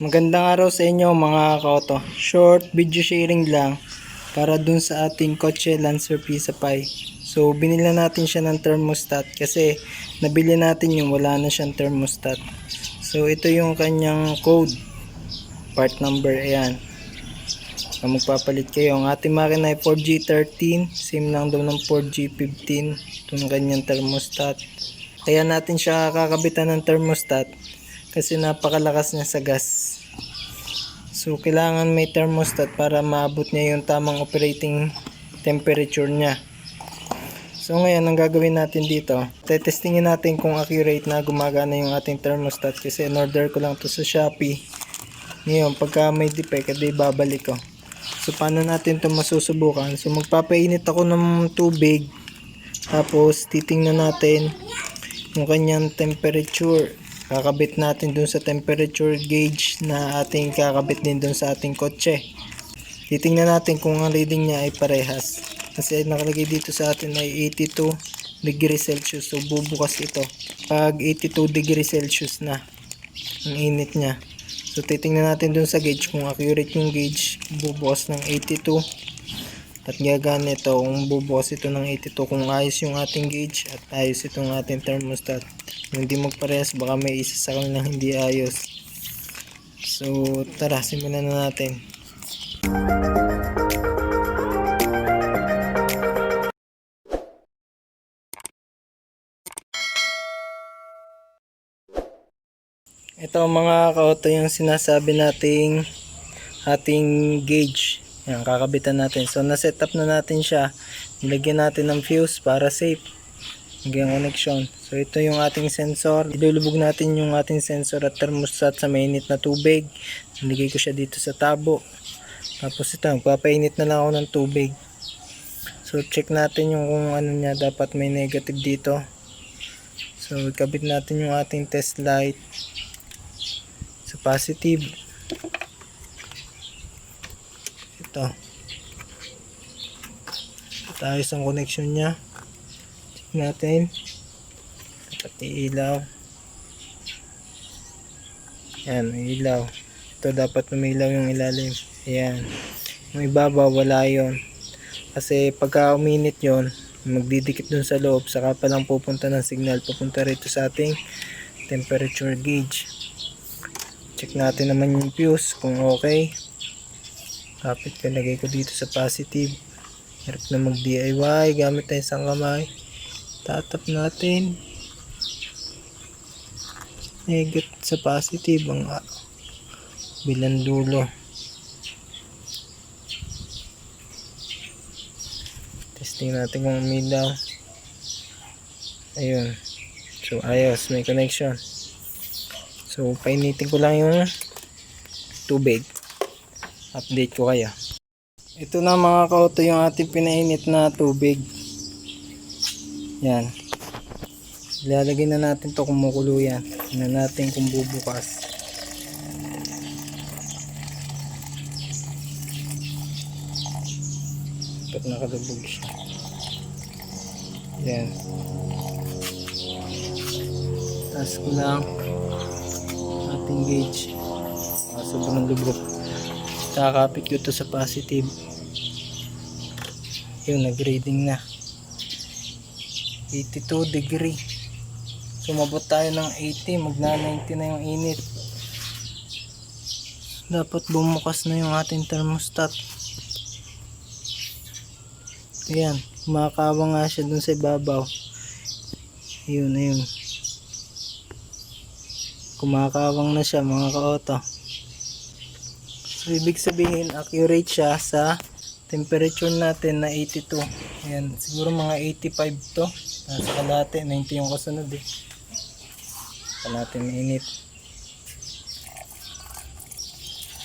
Magandang araw sa inyo mga kaoto. Short video sharing lang para dun sa ating kotse Lancer Pisapay. So binili natin siya ng thermostat kasi nabili natin yung wala na siyang thermostat. So ito yung kanyang code, part number, ayan. Kung magpapalit kayo, ang ating makina ay 4G13, same lang daw ng 4G15 itong kanyang thermostat. Kaya natin siya kakabitan ng thermostat kasi napakalakas niya sa gas. So kailangan may thermostat para maabot niya yung tamang operating temperature niya. So ngayon ang gagawin natin dito, testingin natin kung accurate na gumagana yung ating thermostat kasi in-order ko lang to sa Shopee. Ngayon pagka may defect, edi babalik ko. So paano natin to masusubukan? So magpapainit ako ng tubig, tapos titingnan natin yung kanyang temperature. Kakabit natin dun sa temperature gauge na ating kakabit din dun sa ating kotse. Titingnan natin kung ang reading niya ay parehas. Kasi nakalagay dito sa atin ay 82 degrees Celsius. So bubukas ito pag 82 degrees Celsius na ang init niya. So titingnan natin dun sa gauge kung accurate yung gauge. Bubukas ng 82 at gagana ito kung bubukas ito ng 82 kung ayos yung ating gauge at ayos itong ating thermostat. Kung hindi magparehas, baka may isa sa kanila hindi ayos. So tara, simulan na natin. Ito mga kaoto yung sinasabi nating ating gauge. Yan, kakabitan natin. So na-set up na natin siya. Nilagyan natin ng fuse para safe. Hanggang connection. So ito yung ating sensor. Ilulubog natin yung ating sensor at thermostat sa mainit na tubig. Nilagay ko siya dito sa tabo. Tapos ito, magpapainit na lang ako ng tubig. So check natin yung kung ano niya, dapat may negative dito. So ikabit natin yung ating test light sa positive. Ito. Ayos ang connection niya. Natin pati ilaw, yan, may ilaw. Ito dapat umilaw yung ilalim, ayan. Yung ibabaw wala yon kasi pagka uminit yon magdidikit dun sa loob, saka pa lang pupunta ng signal papunta rito sa ating temperature gauge. Check natin naman yung fuse kung okay. Kapit ko, lagay ko dito sa positive. Hirap na mag DIY gamit tayo isang kamay. Tatap natin negative sa positive ang bilang dulo. Testing natin kung umilaw. Ayun, so ayos, may connection. So painitin ko lang yung tubig, update ko kayo. Ito na mga kaoto yung ating pinainit na tubig. Yan. Ilalagay na natin to, kumukulo yan. Tingnan natin kung bubukas. Dapat nakalubog siya. Yan. Taas ko lang ating gauge. Sobrang lubog. Kakapit ko to sa positive. Yung nag-reading na 82 degree. Sumabot tayo ng 80, magna 90 na yung init. Dapat bumukas na yung ating thermostat. Ayan, kumakawa nga siya dun sa ibabaw. Ayun, ayun. Kumakawang na siya mga kaoto. So ibig sabihin accurate siya sa temperature natin na 82. Ayan, siguro mga 85 to. Nasa kalate, 90 yung kasunod eh. Kalate mainit.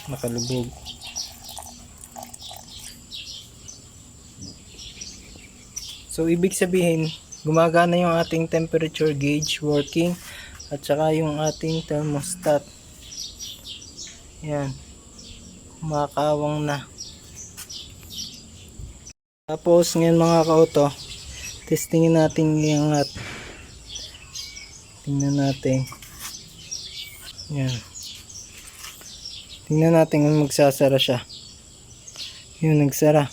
Nakalubog. So ibig sabihin, gumagana yung ating temperature gauge working at saka yung ating thermostat. Ayan. Kumakawang na. Tapos ngayon mga kaoto, testingin natin yung tingnan natin. Yan. Tingnan natin kung magsasara siya. Yun, nagsara.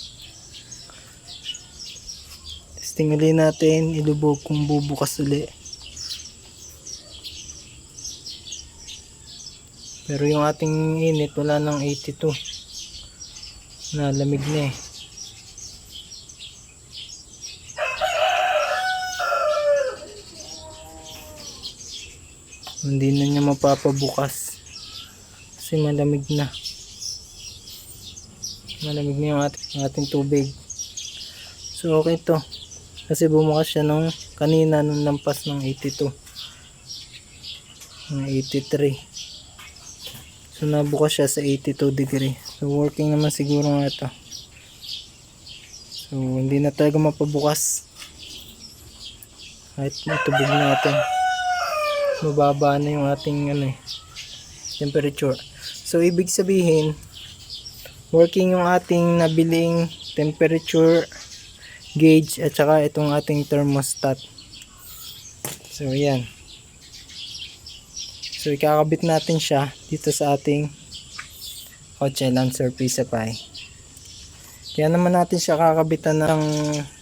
Testing ulit natin, ilubog kung bubukas ulit. Pero yung ating init wala nang 82. Nalamig na eh. Hindi na niya mapapabukas kasi malamig na. Malamig na yung ating tubig. So okay to. Kasi bumukas siya nung kanina nung lampas ng 82. Ng 83. So nabukas siya sa 82 degree. So working naman siguro nga ito. So hindi na talaga mapabukas. Kahit itubig natin. Mababa na yung ating temperature. So ibig sabihin, working yung ating nabiling temperature gauge at saka itong ating thermostat. So yan. So ikakabit natin siya dito sa ating kotse Lancer Pisapay. Kaya naman natin siya kakabitan ng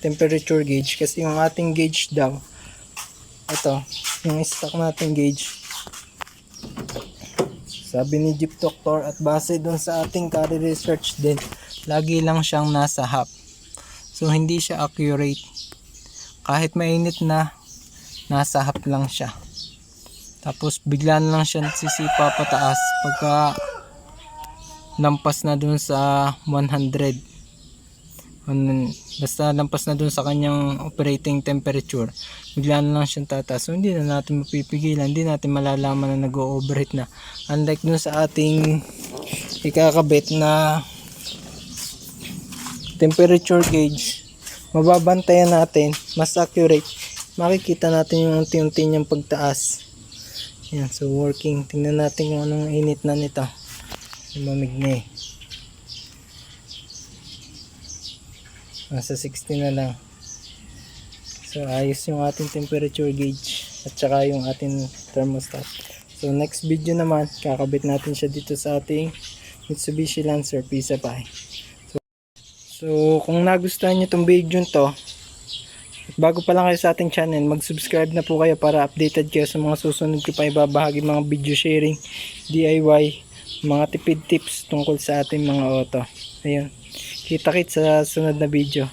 temperature gauge kasi yung ating gauge daw, ito, yung stock natin gauge, sabi ni Jeep Doctor at base dun sa ating carry research din, lagi lang siyang nasa half. So hindi siya accurate. Kahit mainit na, nasa half lang siya. Tapos bigla na lang siya sisipa pataas pagka lampas na dun sa 100. Basta lampas na dun sa kanyang operating temperature, bigla na lang siyang tataas. So hindi na natin mapipigilan, hindi natin malalaman na nag-overheat na. Unlike dun sa ating ikakabit na temperature gauge, mababantayan natin, mas accurate, makikita natin yung unti-unti niyang pagtaas. Yan, so working. Tingnan natin kung anong init na nito. Lumamig na eh. Nasa 60 na lang. So ayos yung ating temperature gauge at saka yung ating thermostat. So next video naman, kakabit natin siya dito sa ating Mitsubishi Lancer Pisapay. So kung nagustuhan nyo itong video to, at bago pa lang kayo sa ating channel, mag-subscribe na po kayo para updated kayo sa mga susunod ko pa ibabahagi mga video sharing, DIY, mga tipid tips tungkol sa ating mga auto. Ayun. Kita-kits sa sunod na video.